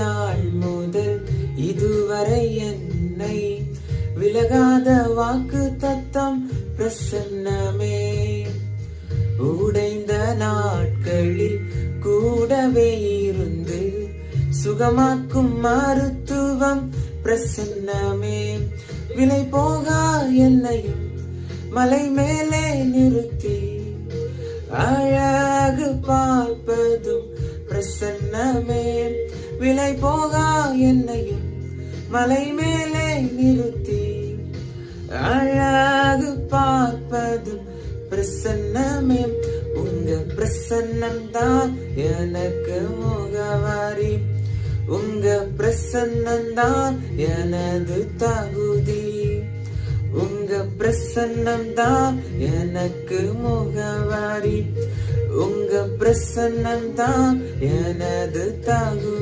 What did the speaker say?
நாள் முதல் இதுவரை என்னை விலகாத வாக்கு தத்தம் பிரசன்னமே. உடைந்த நாட்களில் கூடவே இருந்து சுகமாக்கும் மருத்துவம் பிரசன்னமே. விலை போகா என்னையும் மலை மேலே நிறுத்தி அழகு பார்ப்பதும் பிரசன்னமே. விலை போகா என்னையும் மலை மேலே நிறுத்தி அழகு பார்ப்பதும் பிரசன்னமே. உங்க பிரசன்னம் தான் எனக்கு முகவரி, உங்க பிரசன்னம் தான் எனது தகுதி, உங்க பிரசன்னம் தான் எனக்கு முகவரி, உங்க பிரசன்னம் தான் எனது தகுதி.